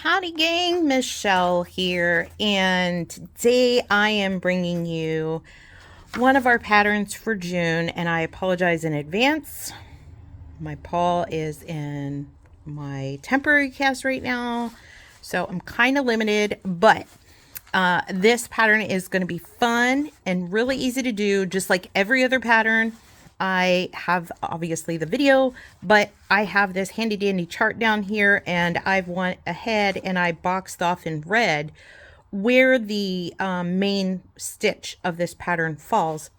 Howdy gang, Michelle here, and today I am bringing you one of our patterns for June, and I apologize in advance. My paw is in my temporary cast right now, so I'm kind of limited, but this pattern is going to be fun and really easy to do, just like every other pattern. I have obviously the video, but I have this handy dandy chart down here, and I've went ahead and I boxed off in red where the main stitch of this pattern falls.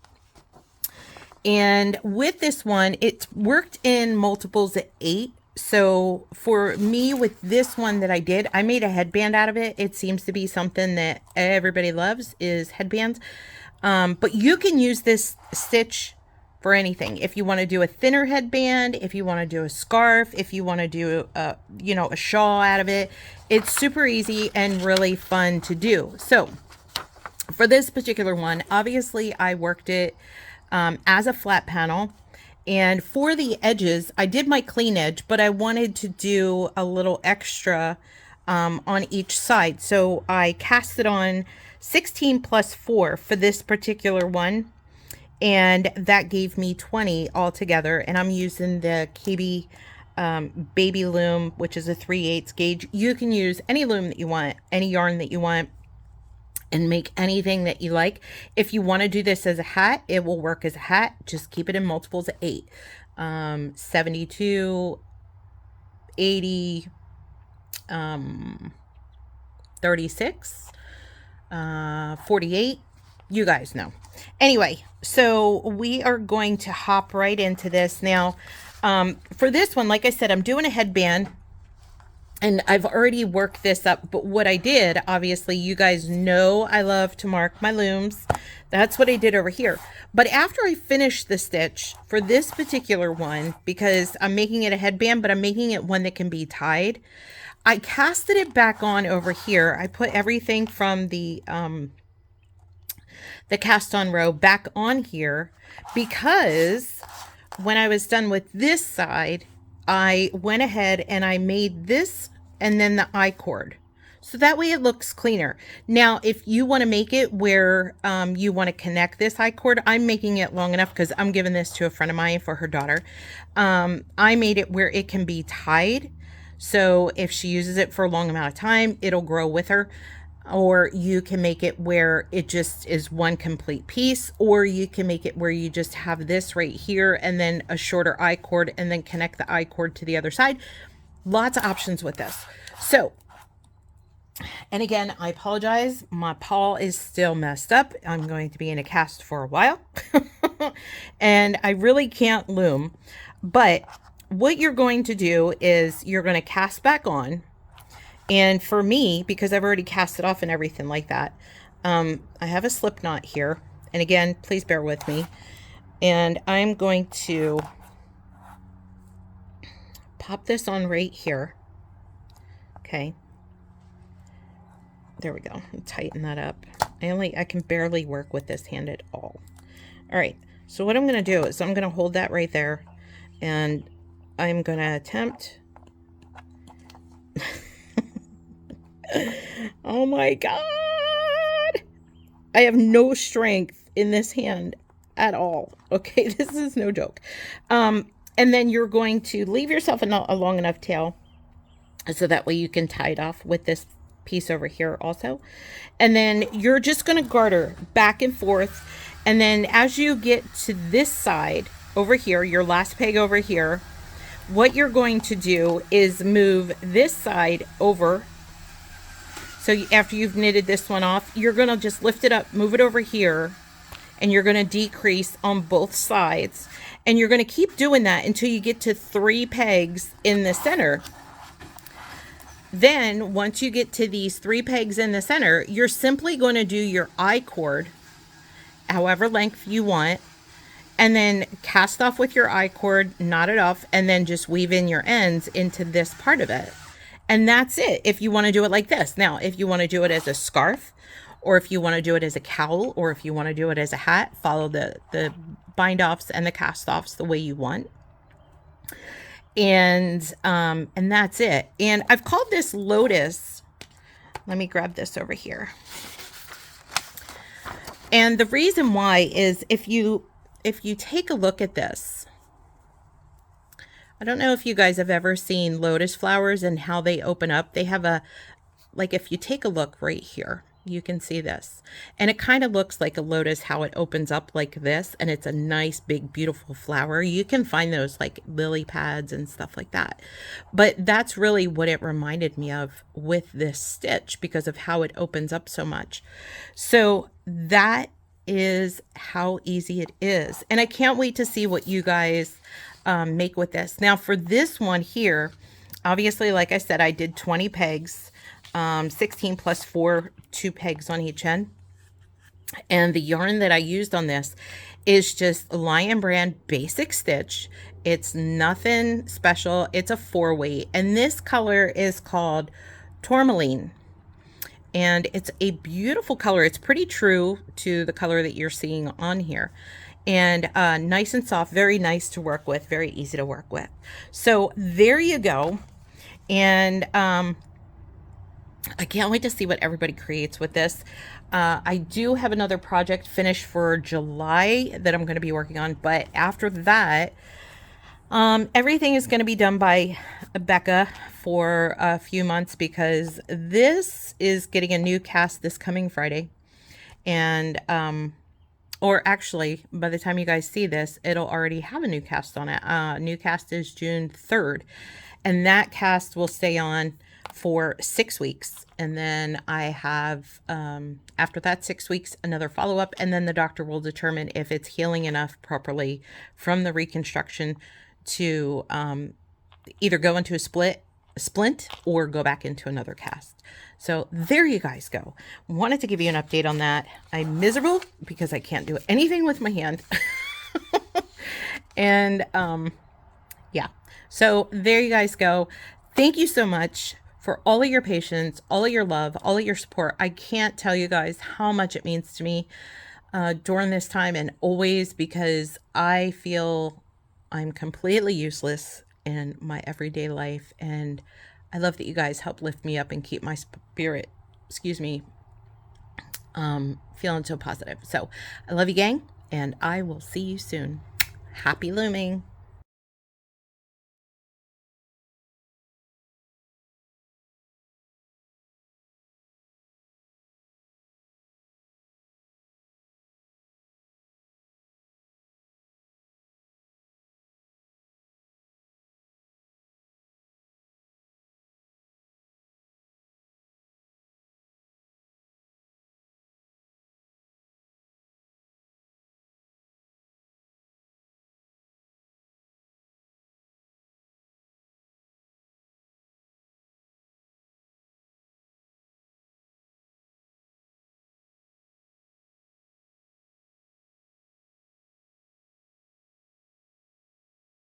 And with this one, it's worked in multiples of 8. So for me, with this one that I did, I made a headband out of it. It seems to be something that everybody loves, is headbands. But you can use this stitch for anything. If you want to do a thinner headband, if you want to do a scarf, if you want to do a shawl out of it, it's super easy and really fun to do. So for this particular one, obviously I worked it as a flat panel. And for the edges, I did my clean edge, but I wanted to do a little extra on each side. So I cast it on 16 plus 4 for this particular one. And that gave me 20 altogether. And I'm using the KB baby loom, which is a 3/8 gauge. You can use any loom that you want, any yarn that you want, and make anything that you like. If you want to do this as a hat, it will work as a hat. Just keep it in multiples of 8. 72, 80, 36, 48. You guys know. Anyway, so we are going to hop right into this now. For this one, like I said, I'm doing a headband. And I've already worked this up, but what I did, obviously, you guys know I love to mark my looms. That's what I did over here. But after I finished the stitch for this particular one, because I'm making it a headband, but I'm making it one that can be tied, I casted it back on over here. I put everything from the cast on row back on here, because when I was done with this side, I went ahead and I made this and then the I-cord. So that way it looks cleaner. Now, if you want to make it where you want to connect this I-cord, I'm making it long enough because I'm giving this to a friend of mine for her daughter. I made it where it can be tied. So if she uses it for a long amount of time, it'll grow with her. Or you can make it where it just is one complete piece, or you can make it where you just have this right here and then a shorter I-cord and then connect the I-cord to the other side. Lots of options with this. So, and again, I apologize. My paw is still messed up. I'm going to be in a cast for a while. And I really can't loom. But what you're going to do is you're going to cast back on. And for me, because I've already cast it off and everything like that, I have a slip knot here. And again, please bear with me. And I'm going to pop this on right here. Okay. There we go. Tighten that up. I can barely work with this hand at all. All right. So what I'm going to do is I'm going to hold that right there. And I'm going to attempt... Oh my God. I have no strength in this hand at all. Okay, this is no joke. And then you're going to leave yourself a long enough tail so that way you can tie it off with this piece over here also. And then you're just going to garter back and forth. And then as you get to this side over here, your last peg over here, what you're going to do is move this side over. So after you've knitted this one off, you're going to just lift it up, move it over here, and you're going to decrease on both sides. And you're going to keep doing that until you get to 3 pegs in the center. Then once you get to these 3 pegs in the center, you're simply going to do your I-cord, however length you want, and then cast off with your I-cord, knot it off, and then just weave in your ends into this part of it. And that's it if you want to do it like this. Now, if you want to do it as a scarf, or if you want to do it as a cowl, or if you want to do it as a hat, follow the bind offs and the cast offs the way you want. And that's it. And I've called this Lotus. Let me grab this over here. And the reason why is if you take a look at this, I don't know if you guys have ever seen lotus flowers and how they open up. They have a, like if you take a look right here, you can see this. And it kind of looks like a lotus, how it opens up like this. And it's a nice, big, beautiful flower. You can find those like lily pads and stuff like that. But that's really what it reminded me of with this stitch because of how it opens up so much. So that is how easy it is. And I can't wait to see what you guys make with this. Now for this one here, obviously, like I said, I did 20 pegs, 16 plus 4, 2 pegs on each end. And the yarn that I used on this is just Lion Brand Basic Stitch. It's nothing special. It's a 4-weight. And this color is called Tourmaline. And it's a beautiful color. It's pretty true to the color that you're seeing on here. And nice and soft, very nice to work with, very easy to work with. So there you go. And I can't wait to see what everybody creates with this. I do have another project finished for July that I'm going to be working on, but after that, everything is going to be done by Becca for a few months because this is getting a new cast this coming Friday. And or actually, by the time you guys see this, it'll already have a new cast on it. New cast is June 3rd. And that cast will stay on for 6 weeks. And then I have, after that 6 weeks, another follow-up. And then the doctor will determine if it's healing enough properly from the reconstruction to either go into a splint or go back into another cast. So there you guys go. Wanted to give you an update on that. I'm miserable because I can't do anything with my hand. And yeah, so there you guys go. Thank you so much for all of your patience, all of your love, all of your support. I can't tell you guys how much it means to me during this time and always, because I feel I'm completely useless in my everyday life. And I love that you guys help lift me up and keep my spirit, feeling so positive. So I love you, gang, and I will see you soon. Happy looming.